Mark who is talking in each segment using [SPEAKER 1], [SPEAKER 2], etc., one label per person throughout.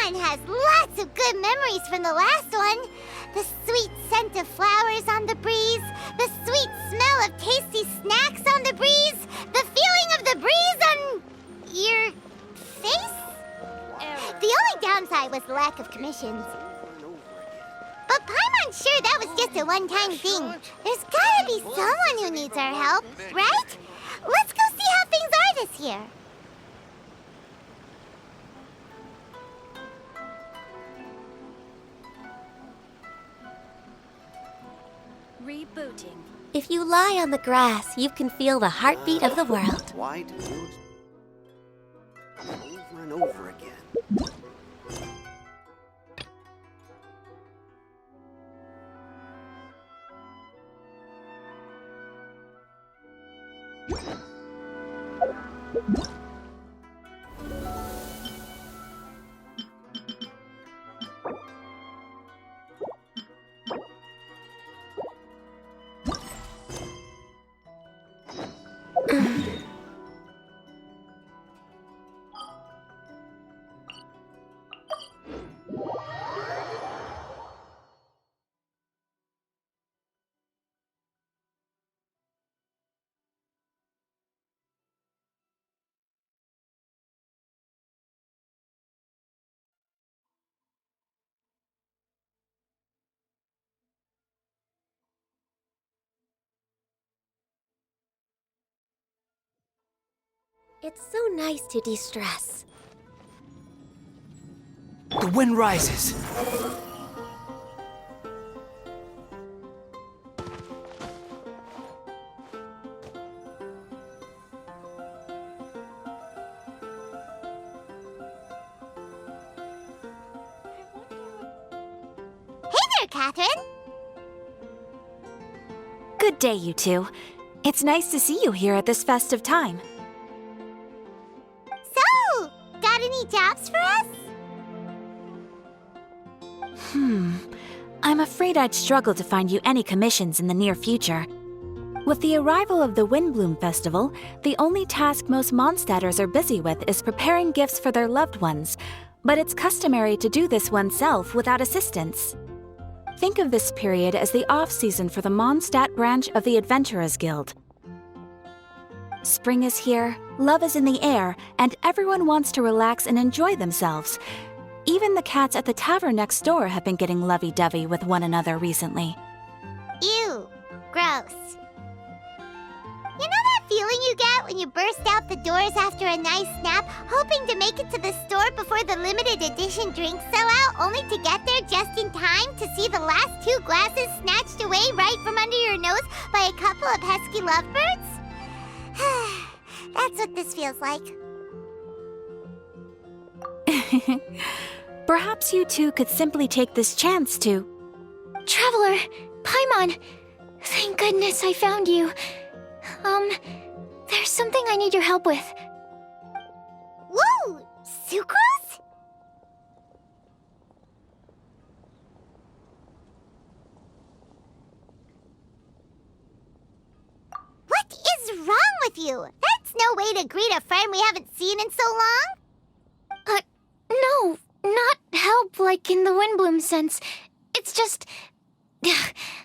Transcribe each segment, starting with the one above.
[SPEAKER 1] Paimon has lots of good memories from the last one. The sweet scent of flowers on the breeze, the sweet smell of tasty snacks on the breeze, the feeling of the breeze on your face? The only downside was the lack of commissions. But Paimon's sure that was just a one-time thing. There's gotta be someone who needs our help, right? Let's go see how things are this year.
[SPEAKER 2] Rebooting.
[SPEAKER 3] If you lie on the grass, you can feel the heartbeat of the world.
[SPEAKER 4] White over and over again.
[SPEAKER 3] It's so nice to de-stress.
[SPEAKER 5] The wind rises.
[SPEAKER 1] Hey there, Catherine.
[SPEAKER 2] Good day, you two. It's nice to see you here at this festive time.
[SPEAKER 1] So, got any jobs for us?
[SPEAKER 2] I'm afraid I'd struggle to find you any commissions in the near future. With the arrival of the Windblume Festival, the only task most Mondstadters are busy with is preparing gifts for their loved ones, but it's customary to do this oneself without assistance. Think of this period as the off-season for the Mondstadt branch of the Adventurers Guild. Spring is here, love is in the air, and everyone wants to relax and enjoy themselves. Even the cats at the tavern next door have been getting lovey-dovey with one another recently.
[SPEAKER 1] Ew. Gross. You know that feeling you get when you burst out the doors after a nice nap, hoping to make it to the store before the limited edition drinks sell out, only to get there just in time to see the last 2 glasses snatched away right from under your nose by a couple of pesky lovebirds? That's what this feels like.
[SPEAKER 2] Perhaps you two could simply take this chance to...
[SPEAKER 3] Traveler! Paimon! Thank goodness I found you. There's something I need your help with.
[SPEAKER 1] Whoa! Sucrose? What is wrong with you? That's no way to greet a friend we haven't seen in so long.
[SPEAKER 3] No, not help like in the Windblume sense. It's just...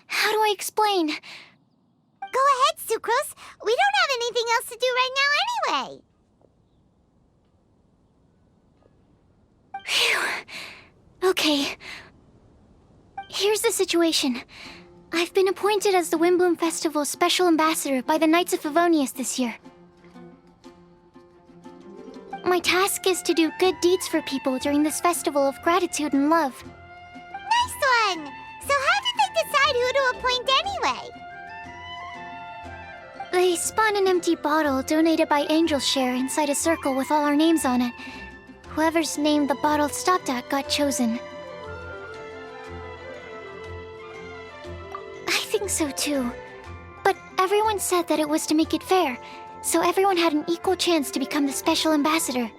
[SPEAKER 3] How do I explain?
[SPEAKER 1] Go ahead, Sucrose. We don't have anything else to do right now anyway.
[SPEAKER 3] Phew. Okay. Here's the situation. I've been appointed as the Windblume Festival's special ambassador by the Knights of Favonius this year. My task is to do good deeds for people during this festival of gratitude and love.
[SPEAKER 1] Nice one! So how did they decide who to appoint anyway?
[SPEAKER 3] They spun an empty bottle donated by Angel's Share inside a circle with all our names on it. Whoever's name the bottle stopped at got chosen. I think so too. But everyone said that it was to make it fair, so everyone had an equal chance to become the special ambassador.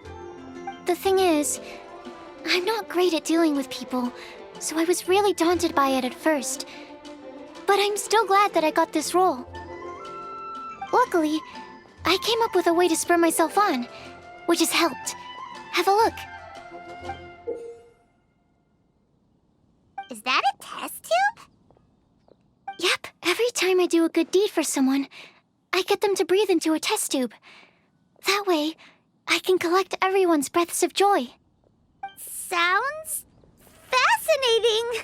[SPEAKER 3] The thing is, I'm not great at dealing with people, so I was really daunted by it at first. But I'm still glad that I got this role. Luckily, I came up with a way to spur myself on, which has helped. Have a look.
[SPEAKER 1] Is that a test tube?
[SPEAKER 3] Yep, every time I do a good deed for someone, I get them to breathe into a test tube. That way, I can collect everyone's breaths of joy.
[SPEAKER 1] Sounds fascinating.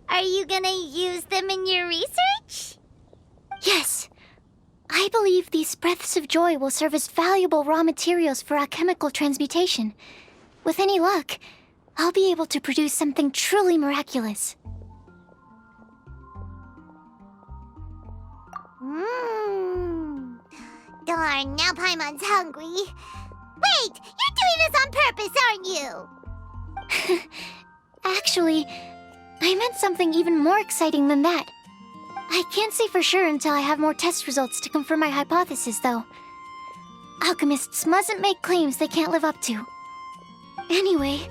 [SPEAKER 1] Are you gonna use them in your research?
[SPEAKER 3] Yes. I believe these breaths of joy will serve as valuable raw materials for alchemical transmutation. With any luck, I'll be able to produce something truly miraculous.
[SPEAKER 1] Darn, now Paimon's hungry. Wait, you're doing this on purpose, aren't you?
[SPEAKER 3] Actually, I meant something even more exciting than that. I can't say for sure until I have more test results to confirm my hypothesis, though. Alchemists mustn't make claims they can't live up to. Anyway,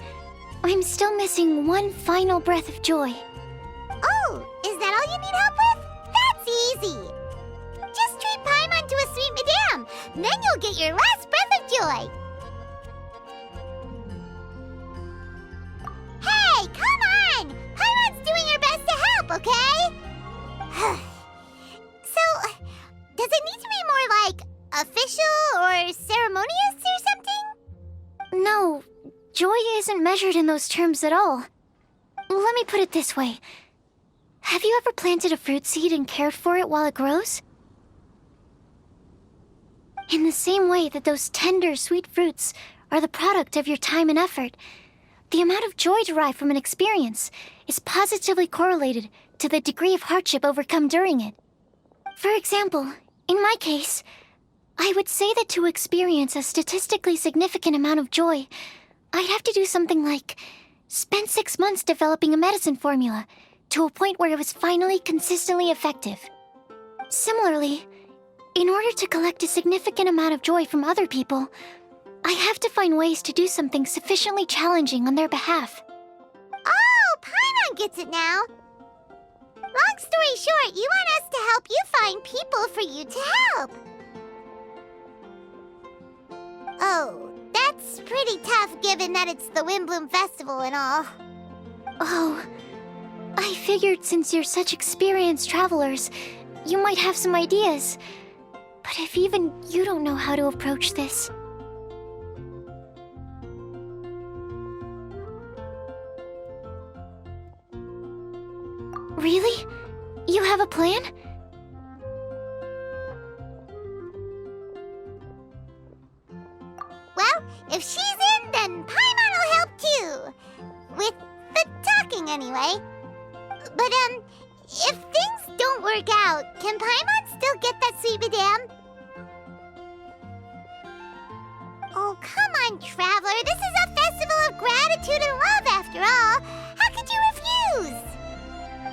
[SPEAKER 3] I'm still missing one final breath of joy.
[SPEAKER 1] Oh, is that all you need help with? That's easy. Just treat Paimon to a sweet madame. Then you'll get your last breath of joy. Hey, come on! Paimon's doing her best to help, okay? So, does it need to be more like official or ceremonious or something?
[SPEAKER 3] No, joy isn't measured in those terms at all. Let me put it this way. Have you ever planted a fruit seed and cared for it while it grows? In the same way that those tender, sweet fruits are the product of your time and effort, the amount of joy derived from an experience is positively correlated to the degree of hardship overcome during it. For example, in my case, I would say that to experience a statistically significant amount of joy, I'd have to do something like spend 6 months developing a medicine formula to a point where it was finally consistently effective. Similarly, in order to collect a significant amount of joy from other people, I have to find ways to do something sufficiently challenging on their behalf.
[SPEAKER 1] Oh, Paimon gets it now. Long story short, you want us to help you find people for you to help. Oh, that's pretty tough given that it's the Windblume Festival and all.
[SPEAKER 3] Oh, I figured since you're such experienced travelers, you might have some ideas. But if even you don't know how to approach this... Really? You have a plan?
[SPEAKER 1] Well, if she's in, then Paimon will help too. With the talking, anyway. But, if things don't work out, can Paimon still get that sweet madame? Oh, come on, Traveler. This is a festival of gratitude and love, after all. How could you refuse?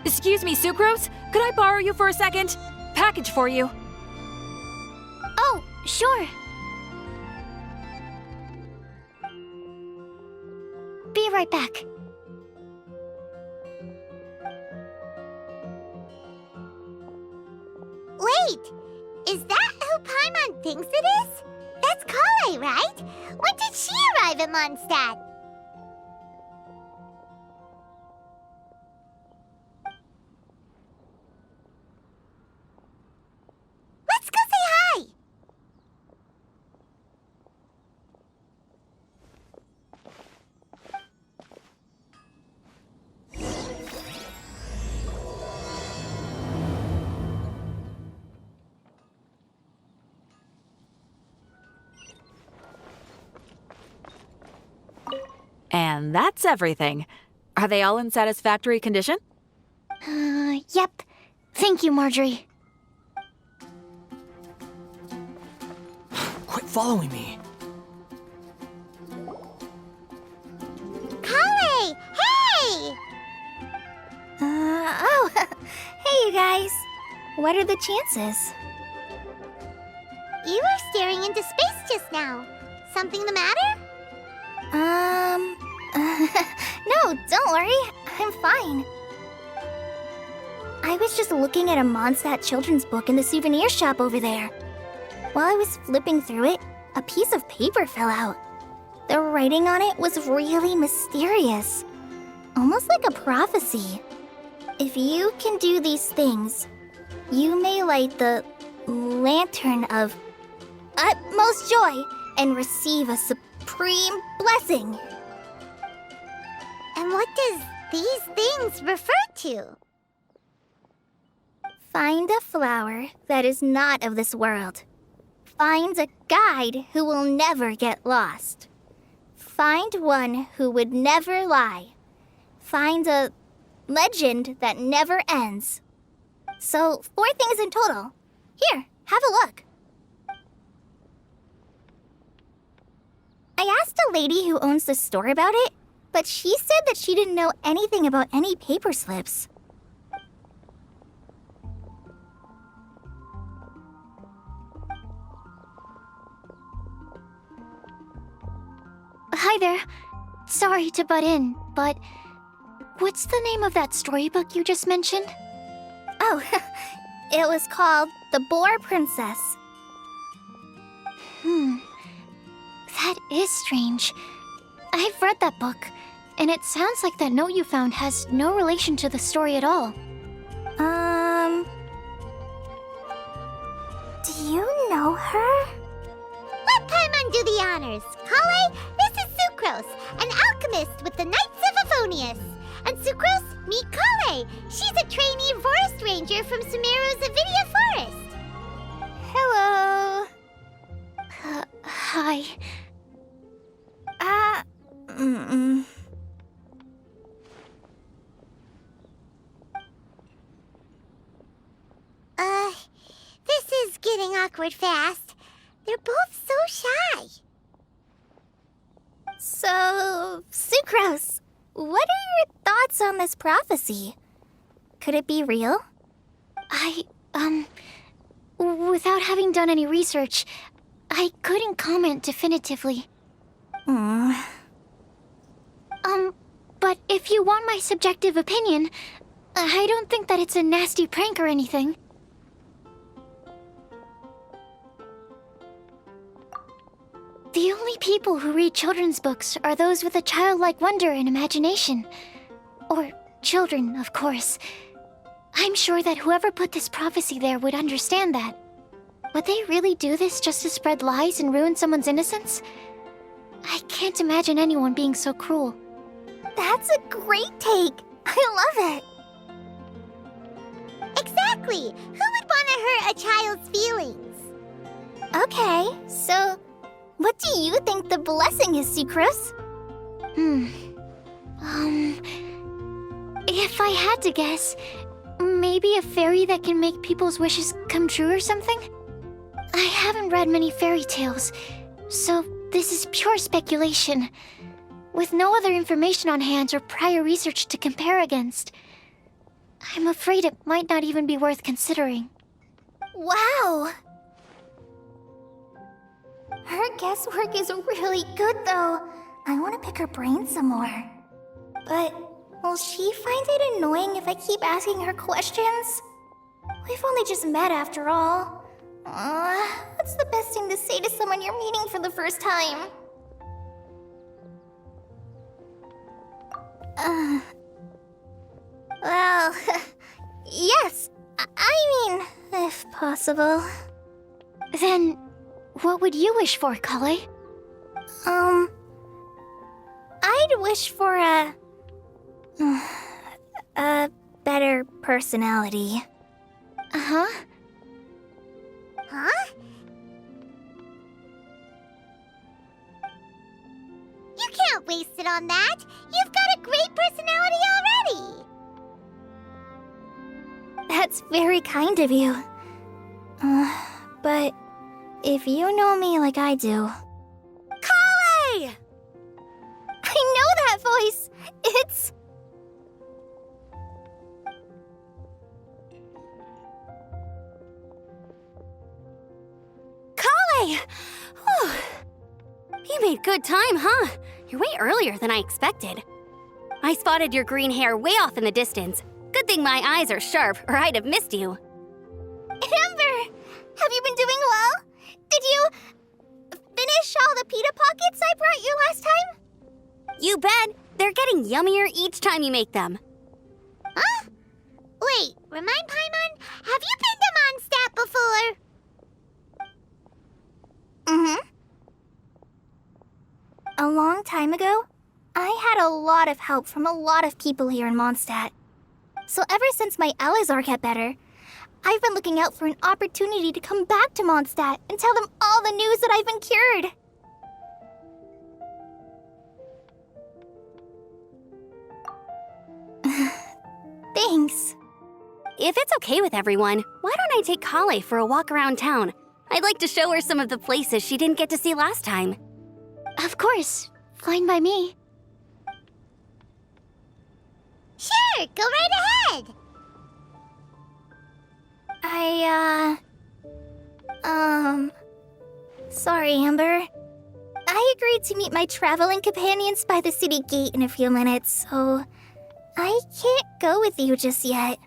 [SPEAKER 2] Excuse me, Sucrose? Could I borrow you for a second? Package for you.
[SPEAKER 3] Oh, sure. Be right back.
[SPEAKER 1] Wait, is that who Paimon thinks it is? That's Kale, right? When did she arrive at Mondstadt? Let's go say hi!
[SPEAKER 2] And that's everything. Are they all in satisfactory condition?
[SPEAKER 3] Yep. Thank you, Marjorie.
[SPEAKER 5] Quit following me.
[SPEAKER 1] Kale! Hey!
[SPEAKER 4] Oh, hey you guys. What are the chances?
[SPEAKER 1] You were staring into space just now. Something the matter?
[SPEAKER 4] No, don't worry. I'm fine. I was just looking at a Mondstadt children's book in the souvenir shop over there. While I was flipping through it, a piece of paper fell out. The writing on it was really mysterious. Almost like a prophecy. If you can do these things, you may light the lantern of utmost joy and receive a supreme blessing.
[SPEAKER 1] And what does these things refer to?
[SPEAKER 4] Find a flower that is not of this world. Find a guide who will never get lost. Find one who would never lie. Find a legend that never ends. So, 4 things in total. Here, have a look. I asked a lady who owns the store about it, but she said that she didn't know anything about any paper slips.
[SPEAKER 3] Hi there. Sorry to butt in, but what's the name of that storybook you just mentioned?
[SPEAKER 4] Oh, it was called The Boar Princess.
[SPEAKER 3] That is strange. I've read that book, and it sounds like that note you found has no relation to the story at all.
[SPEAKER 4] Do you know her?
[SPEAKER 1] Let Paimon do the honors. Kale, this is Sucrose, an alchemist with the Knights of Favonius. And Sucrose, meet Kale. She's a trainee forest ranger from Sumeru's Avidia Forest.
[SPEAKER 4] Hello.
[SPEAKER 3] Hi.
[SPEAKER 1] This is getting awkward fast. They're both so shy.
[SPEAKER 4] So, Sucrose, what are your thoughts on this prophecy? Could it be real?
[SPEAKER 3] Without having done any research, I couldn't comment definitively. But if you want my subjective opinion, I don't think that it's a nasty prank or anything. The only people who read children's books are those with a childlike wonder and imagination. Or children, of course. I'm sure that whoever put this prophecy there would understand that. Would they really do this just to spread lies and ruin someone's innocence? I can't imagine anyone being so cruel.
[SPEAKER 4] That's a great take. I love it.
[SPEAKER 1] Exactly. Who would want to hurt a child's feelings?
[SPEAKER 4] Okay, so what do you think the blessing is, Sucrose?
[SPEAKER 3] If I had to guess, maybe a fairy that can make people's wishes come true or something? I haven't read many fairy tales, so this is pure speculation. With no other information on hand or prior research to compare against, I'm afraid it might not even be worth considering.
[SPEAKER 4] Wow! Her guesswork is really good, though. I want to pick her brain some more. But will she find it annoying if I keep asking her questions? We've only just met after all. What's the best thing to say to someone you're meeting for the first time? Well, yes. I mean, if possible.
[SPEAKER 3] Then, what would you wish for, Kale?
[SPEAKER 4] I'd wish for a better personality.
[SPEAKER 3] Uh-huh.
[SPEAKER 1] Huh? You can't waste it on that. You've got a great personality already.
[SPEAKER 4] That's very kind of you. But if you know me like I do...
[SPEAKER 1] Kale!
[SPEAKER 4] I know that voice! It's...
[SPEAKER 6] Kale! Whew. You made good time, huh? You're way earlier than I expected. I spotted your green hair way off in the distance. Good thing my eyes are sharp, or I'd have missed you.
[SPEAKER 4] Amber! Have you been doing well? Did you finish all the pita pockets I brought you last time?
[SPEAKER 6] You bet! They're getting yummier each time you make them.
[SPEAKER 1] Huh? Remind Paimon, have you been to Mondstadt before?
[SPEAKER 4] Mm-hmm. A long time ago, I had a lot of help from a lot of people here in Mondstadt. So ever since my Elazar got better, I've been looking out for an opportunity to come back to Mondstadt and tell them all the news that I've been cured. Thanks.
[SPEAKER 6] If it's okay with everyone, why don't I take Kale for a walk around town? I'd like to show her some of the places she didn't get to see last time.
[SPEAKER 3] Of course. Fine by me.
[SPEAKER 1] Sure, go right ahead.
[SPEAKER 4] Sorry, Amber. I agreed to meet my traveling companions by the city gate in a few minutes, so I can't go with you just yet.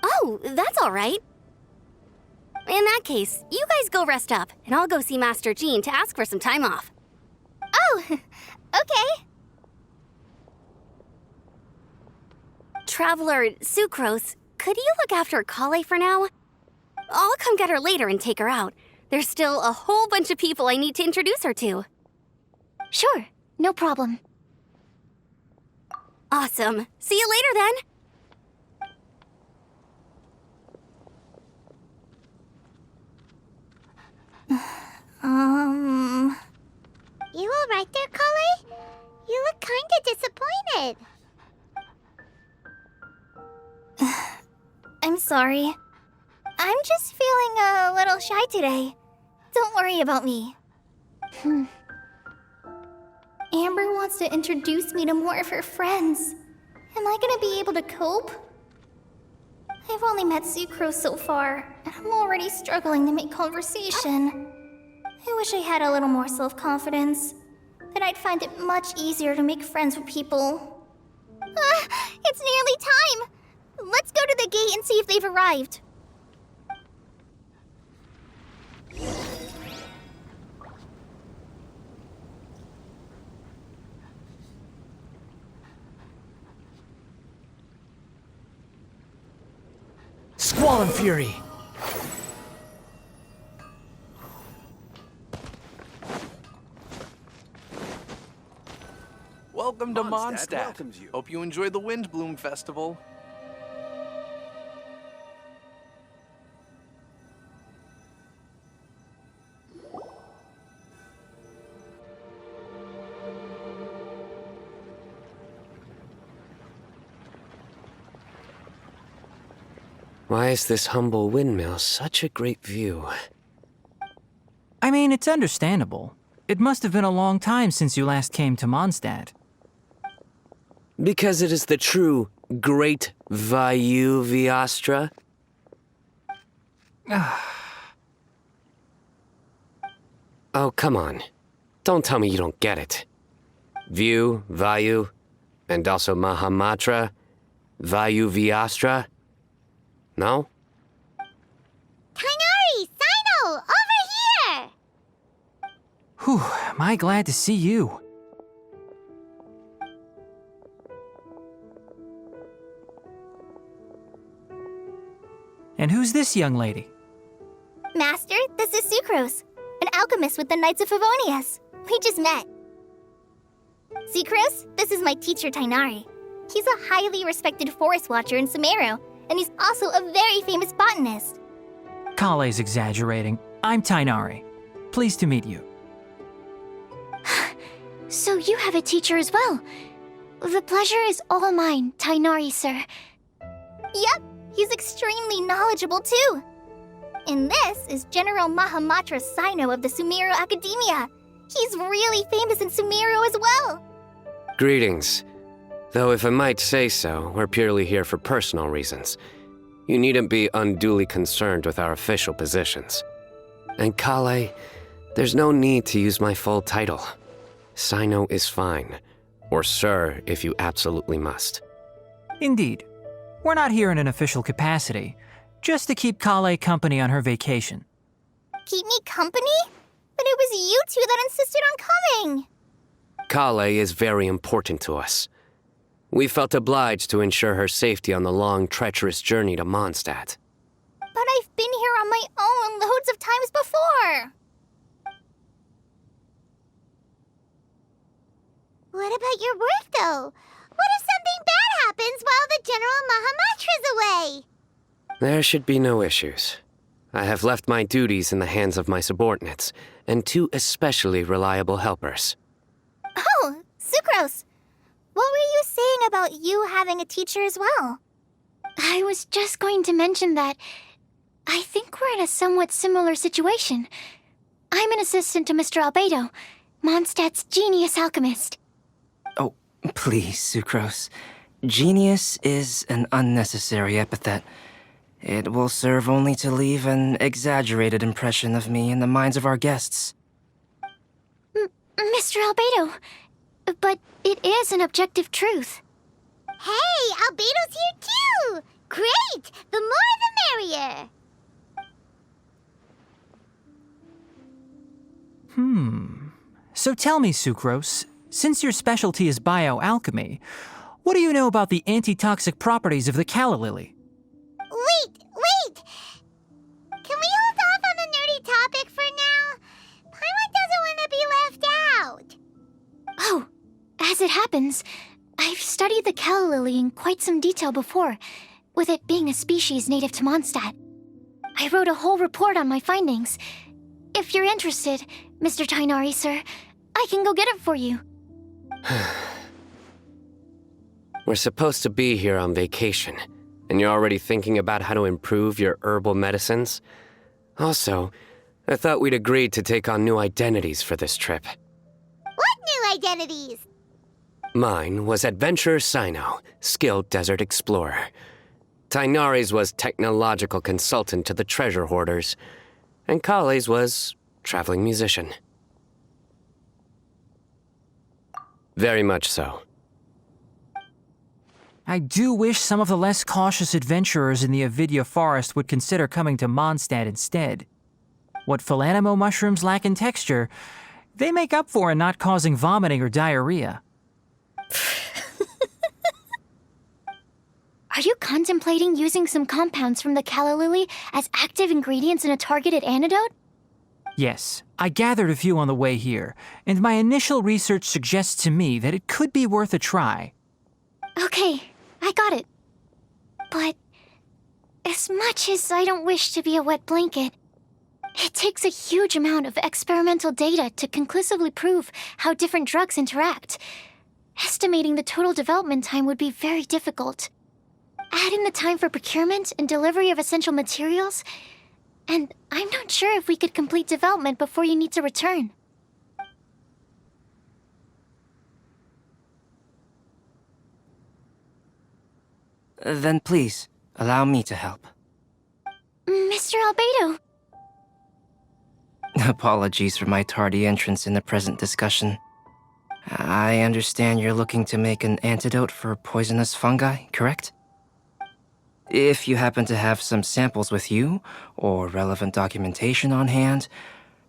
[SPEAKER 6] Oh, that's all right. In that case, you guys go rest up, and I'll go see Master Jean to ask for some time off.
[SPEAKER 4] Oh, okay.
[SPEAKER 6] Traveler Sucrose, could you look after Kale for now? I'll come get her later and take her out. There's still a whole bunch of people I need to introduce her to.
[SPEAKER 3] Sure, no problem.
[SPEAKER 6] Awesome. See you later then.
[SPEAKER 1] You all right there, Kale? You look kinda disappointed.
[SPEAKER 4] I'm sorry. I'm just feeling a little shy today. Don't worry about me. Amber wants to introduce me to more of her friends. Am I gonna be able to cope? I've only met Sucrose so far, and I'm already struggling to make conversation. I wish I had a little more self-confidence. Then I'd find it much easier to make friends with people. It's nearly time! Let's go to the gate and see if they've arrived.
[SPEAKER 5] Squall and Fury!
[SPEAKER 7] Welcome to
[SPEAKER 8] Mondstadt
[SPEAKER 7] Mondstadt.
[SPEAKER 8] welcomes you.
[SPEAKER 7] Hope you enjoyed the Windblume Festival.
[SPEAKER 8] Why is this humble windmill such a great view?
[SPEAKER 5] I mean, it's understandable. It must have been a long time since you last came to Mondstadt.
[SPEAKER 8] Because it is the true Great Vayu Viastra? Oh, come on. Don't tell me you don't get it. View, Vayu, and also Mahamatra, Vayu Viastra? No?
[SPEAKER 1] Kainari, Sino, over here!
[SPEAKER 5] Whew, am I glad to see you. And who's this young lady?
[SPEAKER 4] Master, this is Sucrose, an alchemist with the Knights of Favonius. We just met. Sucrose, this is my teacher Tainari. He's a highly respected forest watcher in Sumeru, and he's also a very famous botanist.
[SPEAKER 5] Kale's exaggerating. I'm Tainari. Pleased to meet you.
[SPEAKER 3] So you have a teacher as well. The pleasure is all mine, Tainari, sir.
[SPEAKER 4] Yep, he's extremely knowledgeable too. And this is General Mahamatra Sino of the Sumeru Academia. He's really famous in Sumeru as well.
[SPEAKER 8] Greetings. Though if I might say so, we're purely here for personal reasons. You needn't be unduly concerned with our official positions. And Kale, there's no need to use my full title. Sino is fine. Or sir, if you absolutely must.
[SPEAKER 5] Indeed. We're not here in an official capacity, just to keep Kale company on her vacation.
[SPEAKER 4] Keep me company? But it was you two that insisted on coming.
[SPEAKER 8] Kale is very important to us. We felt obliged to ensure her safety on the long, treacherous journey to Mondstadt.
[SPEAKER 4] But I've been here on my own loads of times before.
[SPEAKER 1] What about your work, though? What if something bad happens while the General Mahamatra's away?
[SPEAKER 8] There should be no issues. I have left my duties in the hands of my subordinates, and 2 especially reliable helpers.
[SPEAKER 4] Oh, Sucrose. What were you saying about you having a teacher as well?
[SPEAKER 3] I was just going to mention that I think we're in a somewhat similar situation. I'm an assistant to Mr. Albedo, Mondstadt's genius alchemist.
[SPEAKER 9] Oh, please, Sucrose. Genius is an unnecessary epithet. It will serve only to leave an exaggerated impression of me in the minds of our guests.
[SPEAKER 3] Mr. Albedo, but it is an objective truth.
[SPEAKER 1] Hey, Albedo's here too! Great! The more the merrier!
[SPEAKER 5] So tell me, Sucrose, since your specialty is bioalchemy, what do you know about the antitoxic properties of the calla lily?
[SPEAKER 1] Wait! Can we hold off on the nerdy topic for now? Paimon doesn't want to be left out.
[SPEAKER 3] Oh, as it happens, I've studied the calla lily in quite some detail before, with it being a species native to Mondstadt. I wrote a whole report on my findings. If you're interested, Mr. Tainari, sir, I can go get it for you.
[SPEAKER 8] We're supposed to be here on vacation, and you're already thinking about how to improve your herbal medicines? Also, I thought we'd agreed to take on new identities for this trip.
[SPEAKER 1] What new identities?
[SPEAKER 8] Mine was Adventurer Sino, skilled desert explorer. Tainari's was technological consultant to the treasure hoarders, and Kale's was traveling musician. Very much so.
[SPEAKER 5] I do wish some of the less cautious adventurers in the Avidya forest would consider coming to Mondstadt instead. What Philanimo mushrooms lack in texture, they make up for in not causing vomiting or diarrhea.
[SPEAKER 3] Are you contemplating using some compounds from the calla lily as active ingredients in a targeted antidote?
[SPEAKER 5] Yes, I gathered a few on the way here, and my initial research suggests to me that it could be worth a try.
[SPEAKER 3] Okay, I got it. But as much as I don't wish to be a wet blanket, it takes a huge amount of experimental data to conclusively prove how different drugs interact. Estimating the total development time would be very difficult. Add in the time for procurement and delivery of essential materials, and I'm not sure if we could complete development before you need to return.
[SPEAKER 9] Then please, allow me to help.
[SPEAKER 3] Mr. Albedo!
[SPEAKER 9] Apologies for my tardy entrance in the present discussion. I understand you're looking to make an antidote for poisonous fungi, correct? If you happen to have some samples with you, or relevant documentation on hand,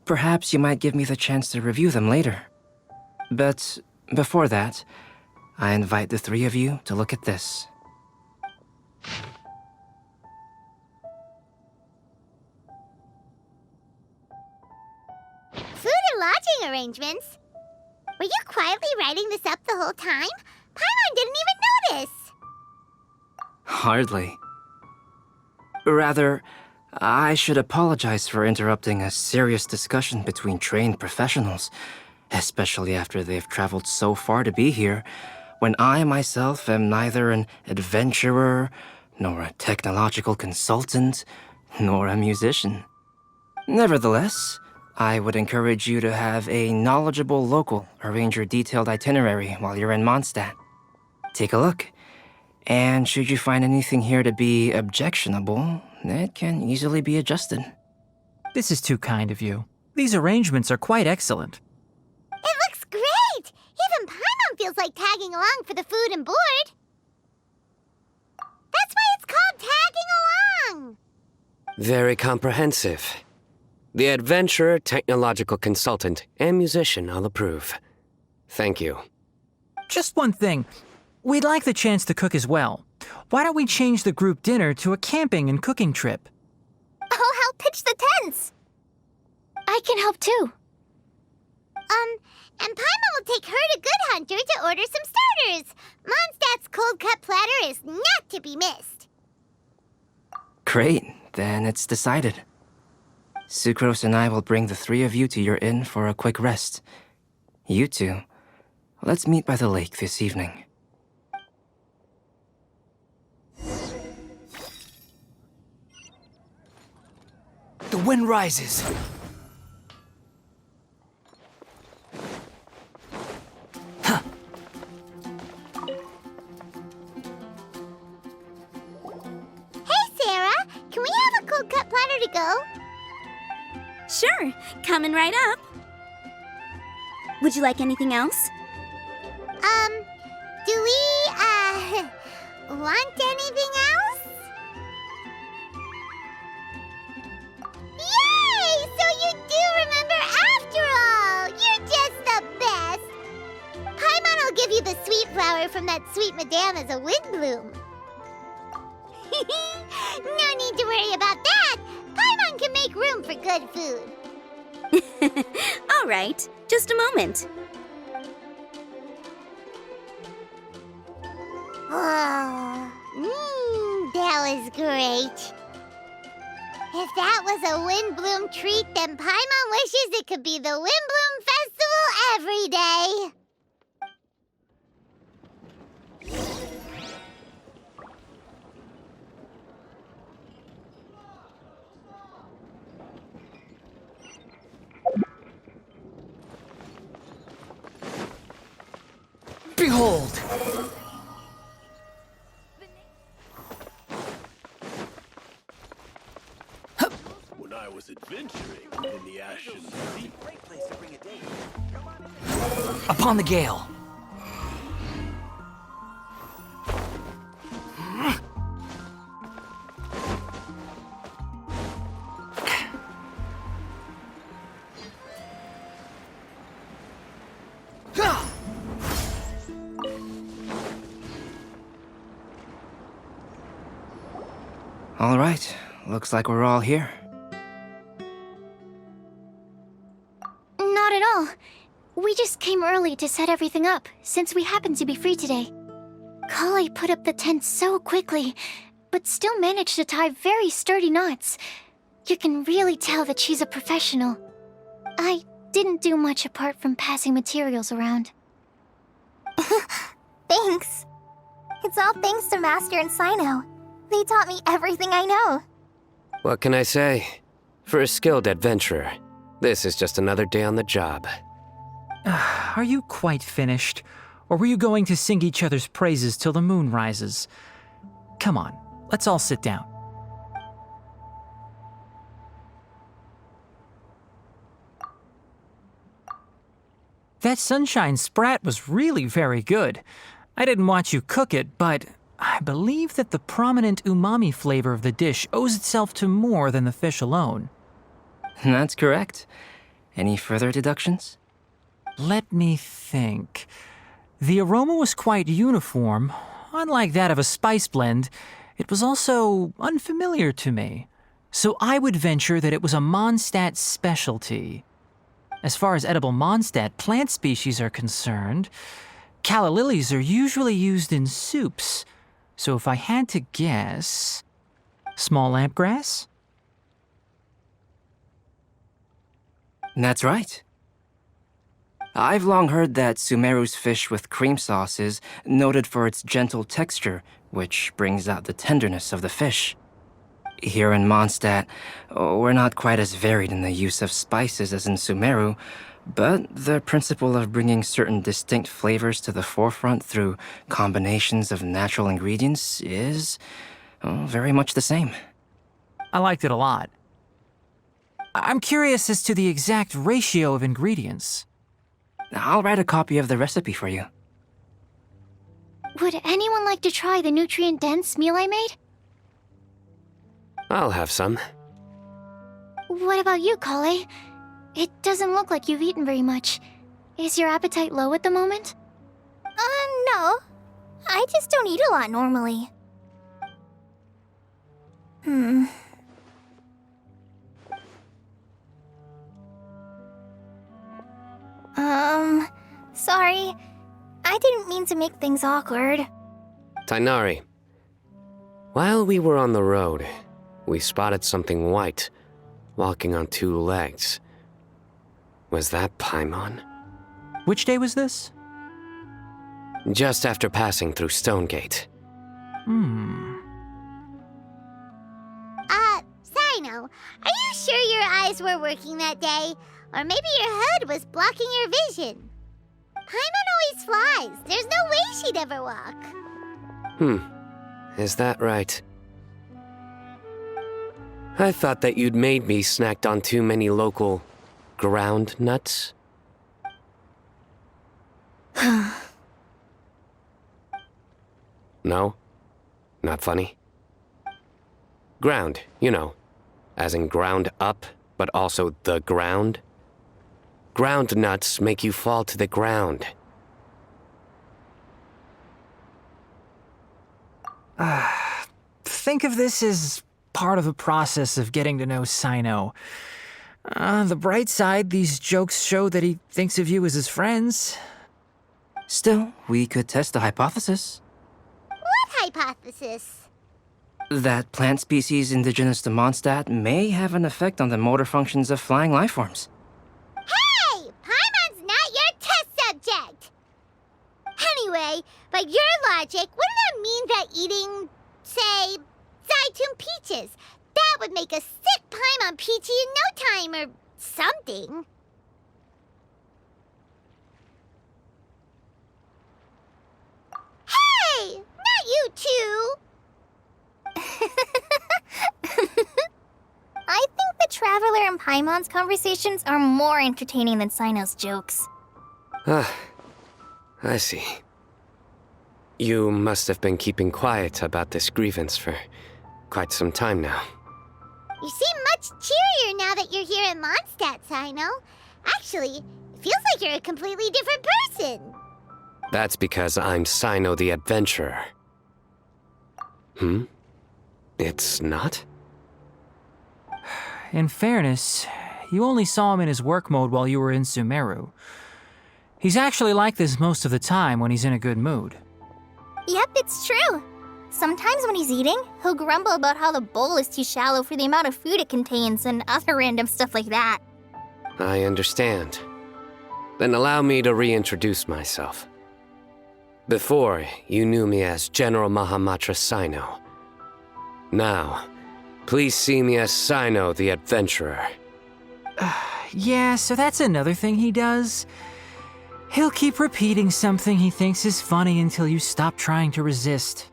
[SPEAKER 9] perhaps you might give me the chance to review them later. But before that, I invite the 3 of you to look at this.
[SPEAKER 1] Food and lodging arrangements? Were you quietly writing this up the whole time? Paimon didn't even notice!
[SPEAKER 9] Hardly. Rather, I should apologize for interrupting a serious discussion between trained professionals, especially after they've traveled so far to be here, when I myself am neither an adventurer, nor a technological consultant, nor a musician. Nevertheless, I would encourage you to have a knowledgeable local arrange your detailed itinerary while you're in Mondstadt. Take a look. And should you find anything here to be objectionable, it can easily be adjusted.
[SPEAKER 5] This is too kind of you. These arrangements are quite excellent.
[SPEAKER 1] It looks great! Even Paimon feels like tagging along for the food and board. That's why it's called tagging along!
[SPEAKER 8] Very comprehensive. The adventurer, technological consultant, and musician all approve. Thank you.
[SPEAKER 5] Just one thing. We'd like the chance to cook as well. Why don't we change the group dinner to a camping and cooking trip?
[SPEAKER 4] I'll help pitch the tents.
[SPEAKER 3] I can help too.
[SPEAKER 1] And Paimon will take her to Good Hunter to order some starters. Mondstadt's cold cut platter is not to be missed.
[SPEAKER 9] Great, then it's decided. Sucrose and I will bring the three of you to your inn for a quick rest. You two, let's meet by the lake this evening.
[SPEAKER 10] The wind rises.
[SPEAKER 1] Hey, Sarah, can we have a cold cut platter to go?
[SPEAKER 11] Sure, coming right up. Would you like anything else?
[SPEAKER 1] Do we, want anything else? Yay! So you do remember after all! You're just the best! Paimon will give you the sweet flower from that sweet madame as a Windblume. No need to worry about that! Paimon can make room for good food.
[SPEAKER 11] All right, just a moment.
[SPEAKER 1] Oh, that was great. If that was a Windblume treat, then Paimon wishes it could be the Windblume Festival every day.
[SPEAKER 10] Behold!
[SPEAKER 12] When I was adventuring in the Ashen Sea.
[SPEAKER 10] Upon the gale.
[SPEAKER 9] All right, looks like we're all here.
[SPEAKER 3] Not at all. We just came early to set everything up, since we happen to be free today. Kale put up the tent so quickly, but still managed to tie very sturdy knots. You can really tell that she's a professional. I didn't do much apart from passing materials around.
[SPEAKER 4] Thanks. It's all thanks to Master and Sino. They taught me everything I know.
[SPEAKER 8] What can I say? For a skilled adventurer, this is just another day on the job.
[SPEAKER 5] Are you quite finished? Or were you going to sing each other's praises till the moon rises? Come on, let's all sit down. That sunshine sprat was really very good. I didn't watch you cook it, but I believe that the prominent umami flavor of the dish owes itself to more than the fish alone.
[SPEAKER 9] That's correct. Any further deductions?
[SPEAKER 5] Let me think. The aroma was quite uniform. Unlike that of a spice blend, it was also unfamiliar to me. So I would venture that it was a Mondstadt specialty. As far as edible Mondstadt plant species are concerned, calla lilies are usually used in soups. So if I had to guess... small lampgrass?
[SPEAKER 9] That's right. I've long heard that Sumeru's fish with cream sauce is noted for its gentle texture, which brings out the tenderness of the fish. Here in Mondstadt, we're not quite as varied in the use of spices as in Sumeru, but the principle of bringing certain distinct flavors to the forefront through combinations of natural ingredients is very much the same.
[SPEAKER 5] I liked it a lot. I'm curious as to the exact ratio of ingredients.
[SPEAKER 9] I'll write a copy of the recipe for you.
[SPEAKER 3] Would anyone like to try the nutrient-dense meal I made?
[SPEAKER 8] I'll have some.
[SPEAKER 3] What about you, Kale? It doesn't look like you've eaten very much. Is your appetite low at the moment?
[SPEAKER 4] No. I just don't eat a lot normally. Sorry. I didn't mean to make things awkward.
[SPEAKER 8] Tainari, while we were on the road, we spotted something white, walking on two legs. Was that Paimon?
[SPEAKER 5] Which day was this?
[SPEAKER 8] Just after passing through Stonegate.
[SPEAKER 1] Sino, are you sure your eyes were working that day? Or maybe your hood was blocking your vision? Paimon always flies. There's no way she'd ever walk.
[SPEAKER 8] Is that right? I thought that you'd made me snacked on too many local ground nuts. No? Not funny? Ground, you know. As in ground up, but also the ground. Ground nuts make you fall to the ground.
[SPEAKER 5] Think of this as part of the process of getting to know Sino. On the bright side, these jokes show that he thinks of you as his friends.
[SPEAKER 9] Still, we could test the hypothesis.
[SPEAKER 1] What hypothesis?
[SPEAKER 9] That plant species indigenous to Mondstadt may have an effect on the motor functions of flying lifeforms.
[SPEAKER 1] Hey! Paimon's not your test subject! Anyway, by your logic, wouldn't that mean that eating, say, Zaitun peaches, that would make a sick Paimon peachy in no time or something? Hey! Not you two!
[SPEAKER 4] I think the Traveler and Paimon's conversations are more entertaining than Sino's jokes.
[SPEAKER 8] I see. You must have been keeping quiet about this grievance for quite some time now.
[SPEAKER 1] You seem much cheerier now that you're here in Mondstadt, Sino. Actually, it feels like you're a completely different person.
[SPEAKER 8] That's because I'm Sino the Adventurer. It's not?
[SPEAKER 5] In fairness, you only saw him in his work mode while you were in Sumeru. He's actually like this most of the time when he's in a good mood.
[SPEAKER 4] Yep, it's true. Sometimes when he's eating, he'll grumble about how the bowl is too shallow for the amount of food it contains and other random stuff like that.
[SPEAKER 8] I understand. Then allow me to reintroduce myself. Before, you knew me as General Mahamatra Sino. Now, please see me as Sino the Adventurer.
[SPEAKER 5] Yeah, so that's another thing he does. He'll keep repeating something he thinks is funny until you stop trying to resist.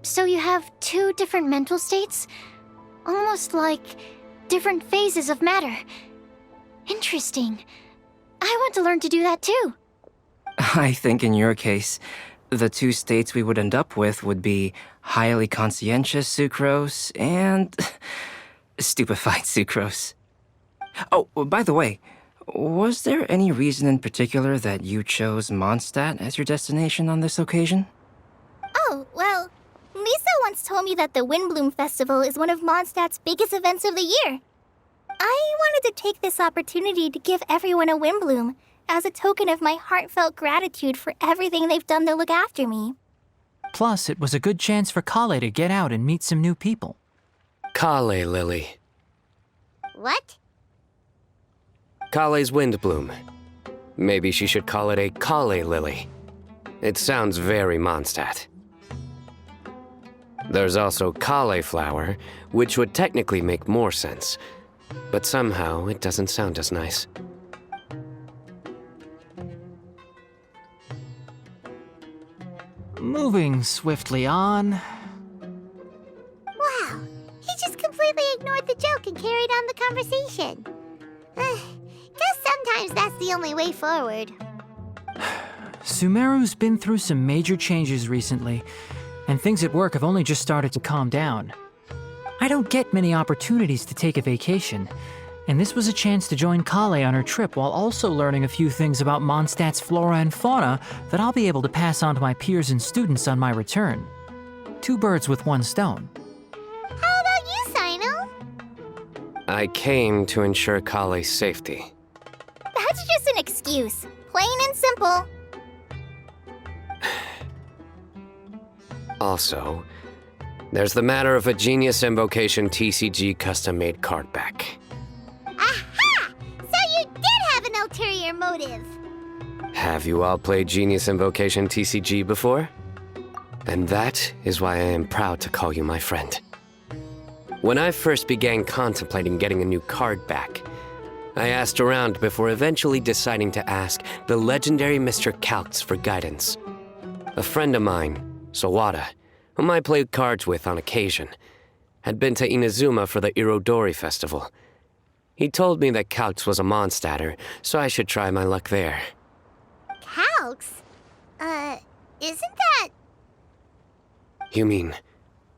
[SPEAKER 3] So you have two different mental states? Almost like different phases of matter. Interesting. I want to learn to do that too.
[SPEAKER 9] I think in your case, the two states we would end up with would be highly conscientious sucrose and stupefied sucrose. Oh, by the way, was there any reason in particular that you chose Mondstadt as your destination on this occasion?
[SPEAKER 4] Oh, well, Lisa once told me that the Windblume Festival is one of Mondstadt's biggest events of the year. I wanted to take this opportunity to give everyone a Windblume as a token of my heartfelt gratitude for everything they've done to look after me.
[SPEAKER 5] Plus, it was a good chance for Kale to get out and meet some new people.
[SPEAKER 8] Kale Lily.
[SPEAKER 1] What?
[SPEAKER 8] Kale's Windblume. Maybe she should call it a Kale Lily. It sounds very Mondstadt. There's also cauliflower, which would technically make more sense, but somehow it doesn't sound as nice.
[SPEAKER 5] Moving swiftly on.
[SPEAKER 1] Wow, he just completely ignored the joke and carried on the conversation. Guess sometimes that's the only way forward.
[SPEAKER 5] Sumeru's been through some major changes recently, and things at work have only just started to calm down. I don't get many opportunities to take a vacation, And this was a chance to join Kale on her trip while also learning a few things about Mondstadt's flora and fauna that I'll be able to pass on to my peers and students on my return. 2 birds with 1 stone.
[SPEAKER 1] How about you, Sino?
[SPEAKER 8] I came to ensure Kale's safety.
[SPEAKER 4] That's just an excuse. Plain and simple.
[SPEAKER 8] Also, there's the matter of a Genius Invocation TCG custom-made card back.
[SPEAKER 1] Aha! So you did have an ulterior motive.
[SPEAKER 8] Have you all played Genius Invocation TCG before? And that is why I am proud to call you my friend. When I first began contemplating getting a new card back, I asked around before eventually deciding to ask the legendary Mr. Calx for guidance. A friend of mine, Sawada, whom I played cards with on occasion, had been to Inazuma for the Irodori festival. He told me that Calx was a Mondstadter, so I should try my luck there.
[SPEAKER 1] Calx? Isn't that...
[SPEAKER 8] You mean,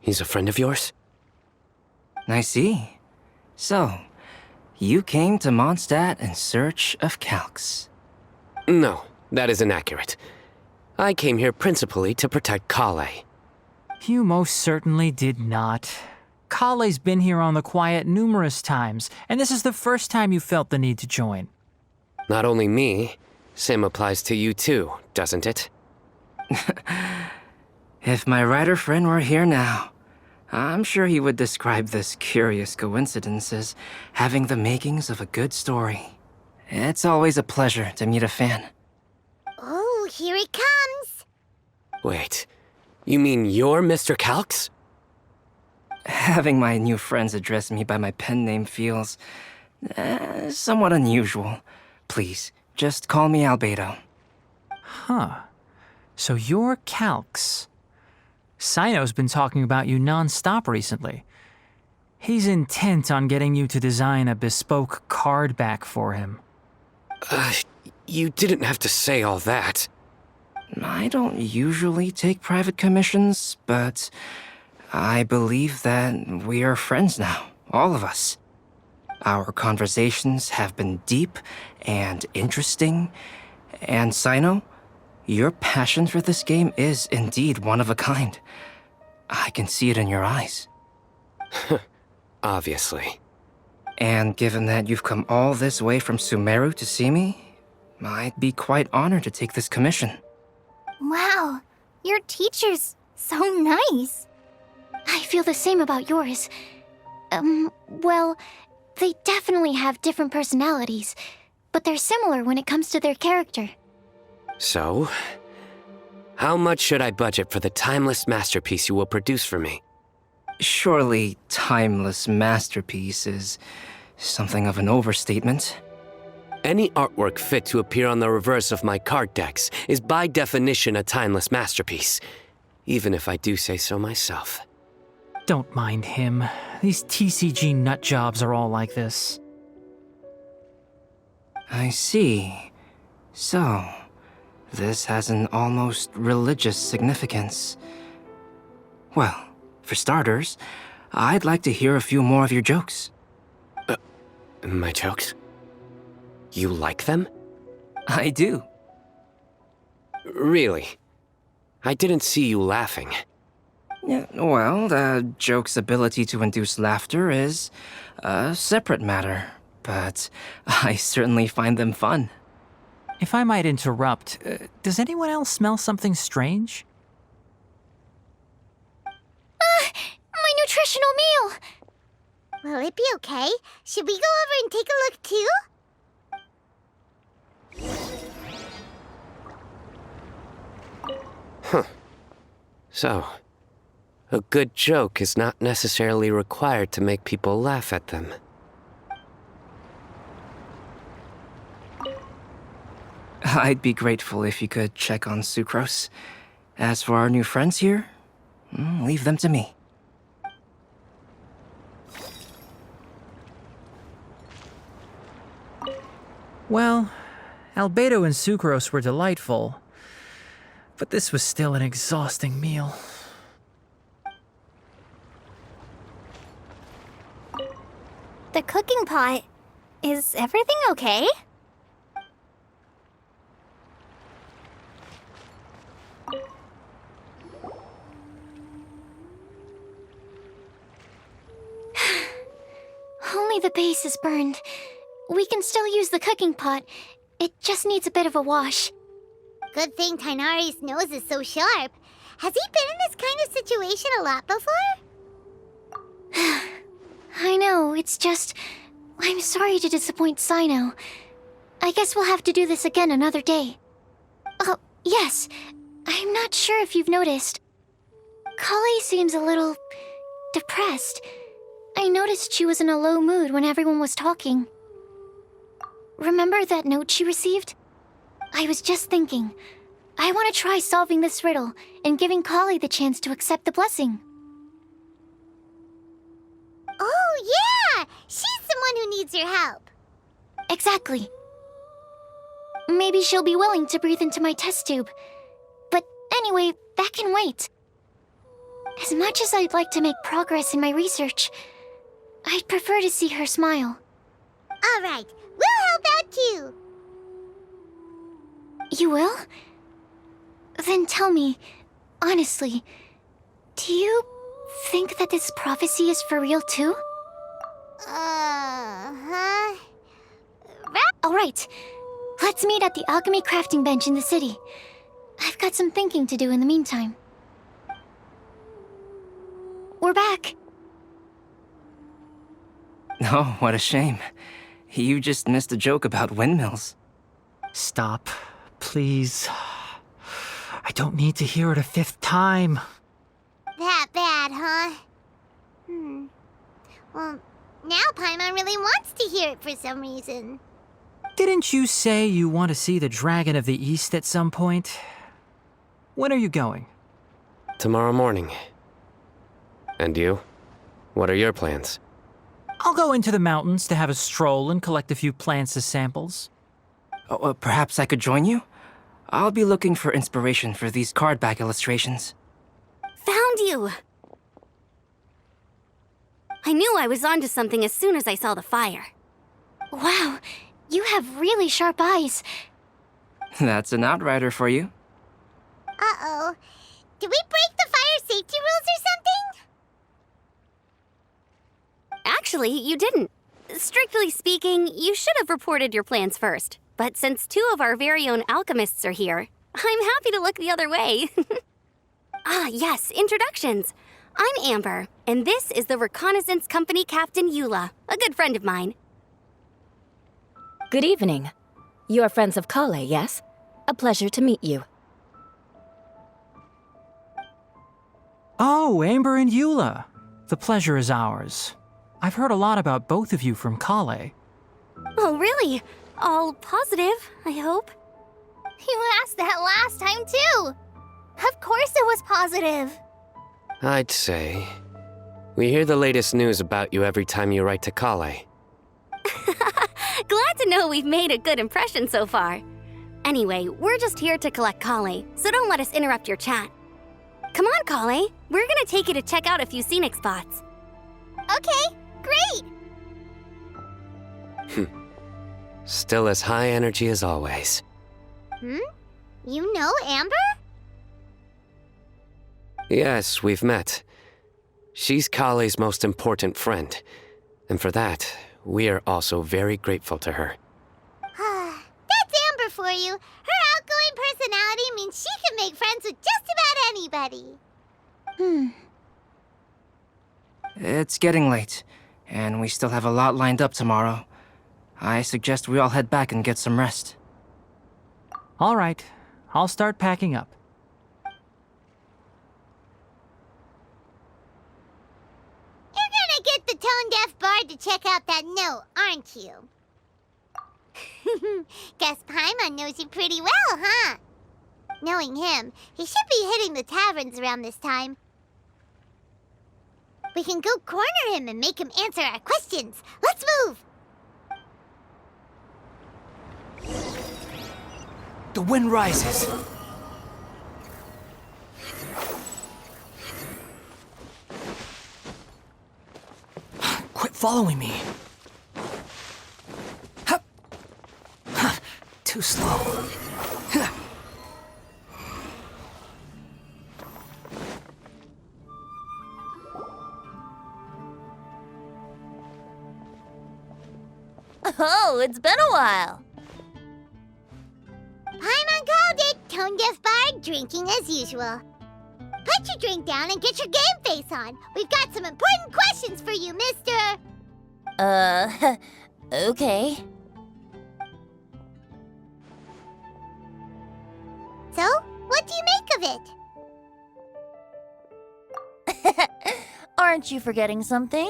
[SPEAKER 8] he's a friend of yours?
[SPEAKER 9] I see. So, you came to Mondstadt in search of Calx.
[SPEAKER 8] No, that is inaccurate. I came here principally to protect Kale.
[SPEAKER 5] You most certainly did not. Kale's been here on the quiet numerous times, and this is the first time you felt the need to join.
[SPEAKER 8] Not only me, same applies to you too, doesn't it?
[SPEAKER 9] If my writer friend were here now, I'm sure he would describe this curious coincidence as having the makings of a good story. It's always a pleasure to meet a fan.
[SPEAKER 1] Oh, here he comes.
[SPEAKER 8] Wait, you mean you're Mr. Calx?
[SPEAKER 9] Having my new friends address me by my pen name feels somewhat unusual. Please, just call me Albedo.
[SPEAKER 5] Huh. So you're Calx. Sino's been talking about you non-stop recently. He's intent on getting you to design a bespoke card back for him.
[SPEAKER 8] You didn't have to say all that.
[SPEAKER 9] I don't usually take private commissions, but I believe that we are friends now, all of us. Our conversations have been deep and interesting, and Sino, your passion for this game is indeed one of a kind. I can see it in your eyes.
[SPEAKER 8] Obviously.
[SPEAKER 9] And given that you've come all this way from Sumeru to see me, I'd be quite honored to take this commission.
[SPEAKER 4] Wow, your teacher's so nice.
[SPEAKER 3] I feel the same about yours. Well, they definitely have different personalities, but they're similar when it comes to their character.
[SPEAKER 8] So, how much should I budget for the timeless masterpiece you will produce for me?
[SPEAKER 9] Surely, timeless masterpiece is something of an overstatement.
[SPEAKER 8] Any artwork fit to appear on the reverse of my card decks is by definition a timeless masterpiece, even if I do say so myself.
[SPEAKER 5] Don't mind him. These TCG nut jobs are all like this.
[SPEAKER 9] I see. So, this has an almost religious significance. Well, for starters, I'd like to hear a few more of your jokes.
[SPEAKER 8] My jokes? You like them?
[SPEAKER 9] I do.
[SPEAKER 8] Really? I didn't see you laughing.
[SPEAKER 9] Yeah, well, the joke's ability to induce laughter is a separate matter, but I certainly find them fun.
[SPEAKER 5] If I might interrupt, does anyone else smell something strange?
[SPEAKER 3] My nutritional meal!
[SPEAKER 1] Will it be okay? Should we go over and take a look too?
[SPEAKER 8] So, a good joke is not necessarily required to make people laugh at them.
[SPEAKER 9] I'd be grateful if you could check on Sucrose. As for our new friends here, leave them to me.
[SPEAKER 5] Well, Albedo and Sucrose were delightful, but this was still an exhausting meal.
[SPEAKER 4] The cooking pot. Is everything okay?
[SPEAKER 3] Only the base is burned. We can still use the cooking pot. It just needs a bit of a wash.
[SPEAKER 1] Good thing Tainari's nose is so sharp. Has he been in this kind of situation a lot before?
[SPEAKER 3] I know, it's just... I'm sorry to disappoint Sino. I guess we'll have to do this again another day. Oh, yes. I'm not sure if you've noticed. Kale seems a little... depressed. I noticed she was in a low mood when everyone was talking. Remember that note she received? I was just thinking. I want to try solving this riddle and giving Kale the chance to accept the blessing.
[SPEAKER 1] Oh, yeah! She's someone who needs your help.
[SPEAKER 3] Exactly. Maybe she'll be willing to breathe into my test tube. But anyway, that can wait. As much as I'd like to make progress in my research, I'd prefer to see her smile.
[SPEAKER 1] All right, we'll help out too.
[SPEAKER 3] You will? Then tell me, honestly, do you think that this prophecy is for real too?
[SPEAKER 1] Huh?
[SPEAKER 3] All right, let's meet at the alchemy crafting bench in the city. I've got some thinking to do in the meantime. We're back.
[SPEAKER 9] Oh, what a shame. You just missed a joke about windmills.
[SPEAKER 5] Stop, please. I don't need to hear it a fifth time.
[SPEAKER 1] That bad, huh? Well, now Paimon really wants to hear it for some reason.
[SPEAKER 5] Didn't you say you want to see the Dragon of the East at some point? When are you going?
[SPEAKER 8] Tomorrow morning. And you? What are your plans?
[SPEAKER 5] I'll go into the mountains to have a stroll and collect a few plants as samples.
[SPEAKER 9] Oh, perhaps I could join you? I'll be looking for inspiration for these card back illustrations.
[SPEAKER 6] Found you! I knew I was onto something as soon as I saw the fire.
[SPEAKER 3] Wow, you have really sharp eyes.
[SPEAKER 9] That's an outrider for you.
[SPEAKER 1] Uh-oh. Did we break the fire safety rules or something?
[SPEAKER 6] Actually, you didn't. Strictly speaking, you should have reported your plans first. But since two of our very own alchemists are here, I'm happy to look the other way. Yes, introductions. I'm Amber, and this is the Reconnaissance Company Captain Eula, a good friend of mine.
[SPEAKER 13] Good evening. You are friends of Kale, yes? A pleasure to meet you.
[SPEAKER 5] Oh, Amber and Eula. The pleasure is ours. I've heard a lot about both of you from Kale.
[SPEAKER 6] Oh, really? All positive, I hope.
[SPEAKER 4] You asked that last time too. Of course it was positive.
[SPEAKER 8] I'd say. We hear the latest news about you every time you write to Kale.
[SPEAKER 6] Glad to know we've made a good impression so far. Anyway, we're just here to collect Kale, so don't let us interrupt your chat. Come on, Kale. We're gonna take you to check out a few scenic spots.
[SPEAKER 4] Okay, great.
[SPEAKER 8] Still as high energy as always.
[SPEAKER 1] You know Amber?
[SPEAKER 8] Yes, we've met. She's Kale's most important friend. And for that, we are also very grateful to her.
[SPEAKER 1] That's Amber for you. Her outgoing personality means she can make friends with just about anybody.
[SPEAKER 9] It's getting late, and we still have a lot lined up tomorrow. I suggest we all head back and get some rest.
[SPEAKER 5] All right, I'll start packing up.
[SPEAKER 1] You're gonna get the tone-deaf bard to check out that note, aren't you? Guess Paimon knows you pretty well, huh? Knowing him, he should be hitting the taverns around this time. We can go corner him and make him answer our questions. Let's move!
[SPEAKER 10] The wind rises. Quit following me. Too slow.
[SPEAKER 14] Oh, it's been a while.
[SPEAKER 1] Paimon called it. Tone deaf bard, drinking as usual. Put your drink down and get your game face on. We've got some important questions for you, mister.
[SPEAKER 14] Okay.
[SPEAKER 1] So, what do you make of it?
[SPEAKER 14] Aren't you forgetting something?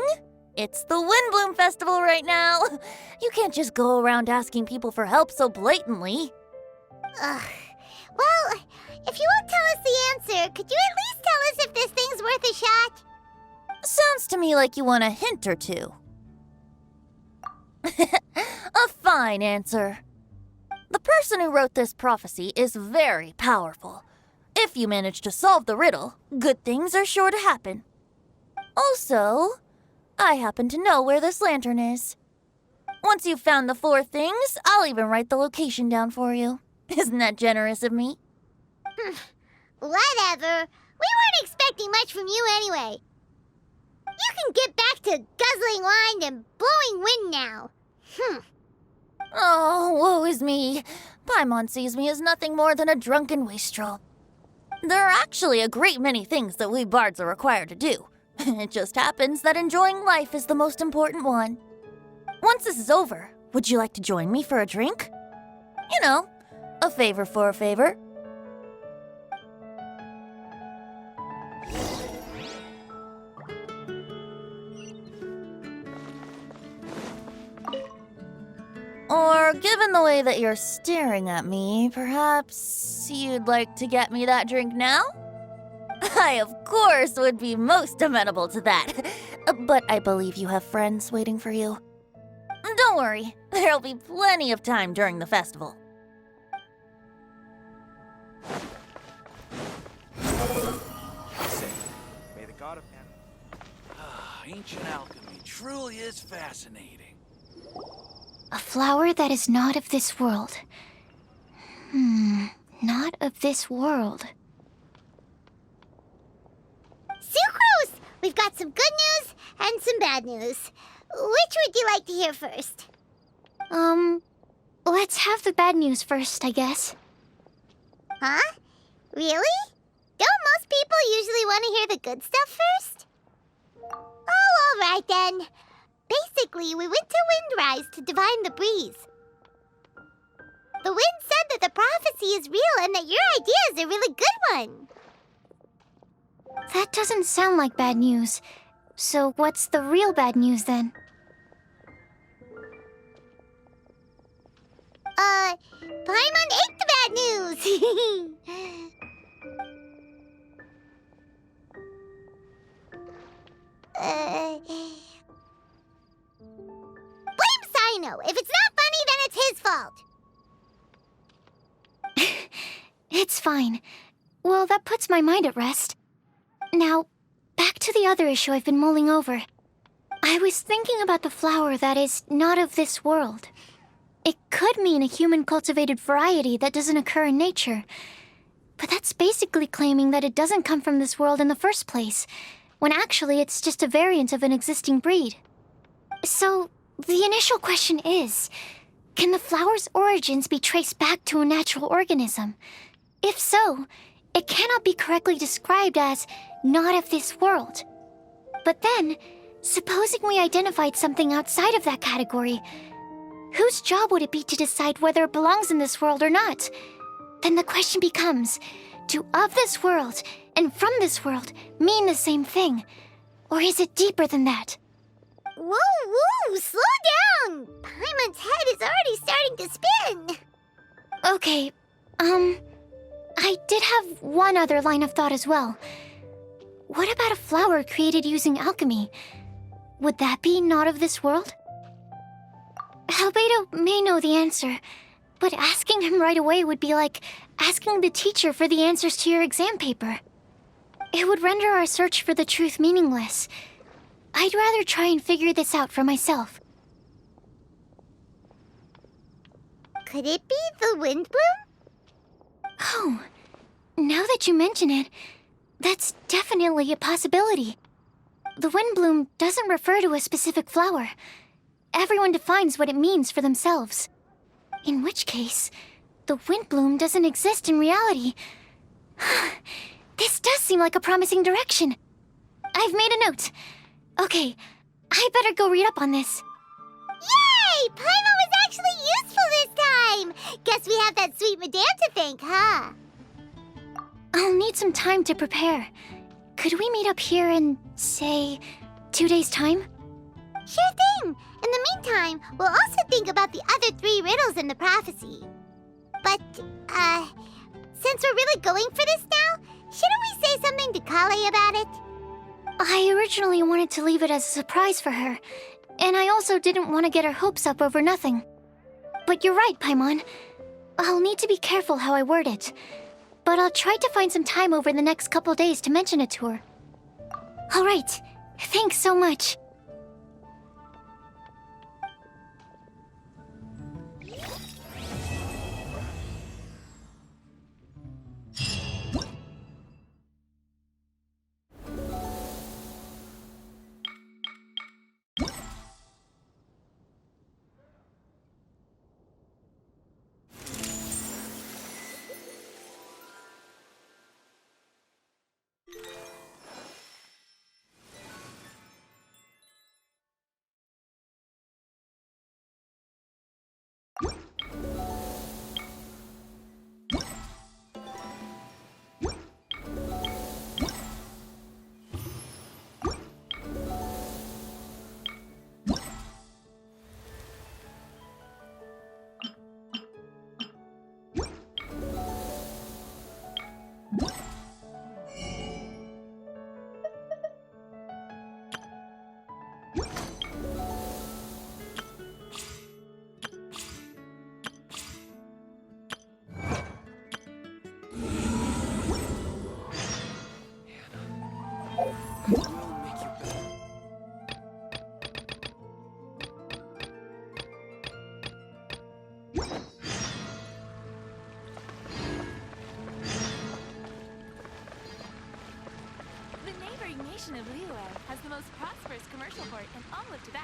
[SPEAKER 14] It's the Windblume Festival right now. You can't just go around asking people for help so blatantly.
[SPEAKER 1] Ugh. Well, if you won't tell us the answer, could you at least tell us if this thing's worth a shot?
[SPEAKER 14] Sounds to me like you want a hint or two. A fine answer. The person who wrote this prophecy is very powerful. If you manage to solve the riddle, good things are sure to happen. Also, I happen to know where this lantern is. Once you've found the 4 things, I'll even write the location down for you. Isn't that generous of me?
[SPEAKER 1] Whatever. We weren't expecting much from you anyway. You can get back to guzzling wine and blowing wind now.
[SPEAKER 14] Oh, woe is me. Paimon sees me as nothing more than a drunken wastrel. There are actually a great many things that we bards are required to do. It just happens that enjoying life is the most important one. Once this is over, would you like to join me for a drink? You know, a favor for a favor. Or, given the way that you're staring at me, perhaps you'd like to get me that drink now? I, of course, would be most amenable to that. But I believe you have friends waiting for you. Don't worry, there'll be plenty of time during the festival.
[SPEAKER 10] May the god of
[SPEAKER 12] Ancient alchemy truly is fascinating.
[SPEAKER 3] A flower that is not of this world. Not of this world.
[SPEAKER 1] Sucrose! We've got some good news and some bad news. Which would you like to hear first?
[SPEAKER 3] Let's have the bad news first, I guess.
[SPEAKER 1] Huh? Really? Don't most people usually want to hear the good stuff first? Oh, all right then. Basically, we went to Windrise to divine the breeze. The wind said that the prophecy is real and that your idea is a really good one.
[SPEAKER 3] That doesn't sound like bad news. So what's the real bad news then?
[SPEAKER 1] Paimon ate the bad news! Blame Sino! If it's not funny, then it's his fault!
[SPEAKER 3] It's fine. Well, that puts my mind at rest. Now, back to the other issue I've been mulling over. I was thinking about the flower that is not of this world. It could mean a human-cultivated variety that doesn't occur in nature. But that's basically claiming that it doesn't come from this world in the first place, when actually it's just a variant of an existing breed. So, the initial question is, can the flower's origins be traced back to a natural organism? If so, it cannot be correctly described as not of this world. But then, supposing we identified something outside of that category, whose job would it be to decide whether it belongs in this world or not? Then the question becomes, do of this world and from this world mean the same thing? Or is it deeper than that?
[SPEAKER 1] Whoa, slow down! Paimon's head is already starting to spin!
[SPEAKER 3] Okay, I did have one other line of thought as well. What about a flower created using alchemy? Would that be not of this world? Albedo may know the answer, but asking him right away would be like asking the teacher for the answers to your exam paper. It would render our search for the truth meaningless. I'd rather try and figure this out for myself.
[SPEAKER 1] Could it be the Windblume?
[SPEAKER 3] Oh, now that you mention it, that's definitely a possibility. The Windblume doesn't refer to a specific flower. Everyone defines what it means for themselves. In which case, the Windblume doesn't exist in reality. This does seem like a promising direction. I've made a note. Okay, I better go read up on this.
[SPEAKER 1] Yay! Paimon was actually useful this time! Guess we have that sweet madame to thank, huh?
[SPEAKER 3] I'll need some time to prepare. Could we meet up here in, say, 2 days' time?
[SPEAKER 1] Sure thing! In the meantime, we'll also think about the other 3 riddles in the prophecy. But, since we're really going for this now, shouldn't we say something to Kale about it?
[SPEAKER 3] I originally wanted to leave it as a surprise for her, and I also didn't want to get her hopes up over nothing. But you're right, Paimon. I'll need to be careful how I word it. But I'll try to find some time over the next couple days to mention it to her. All right. Thanks so much.
[SPEAKER 15] The neighboring nation of Liyue has the most prosperous commercial port in all of Tibet.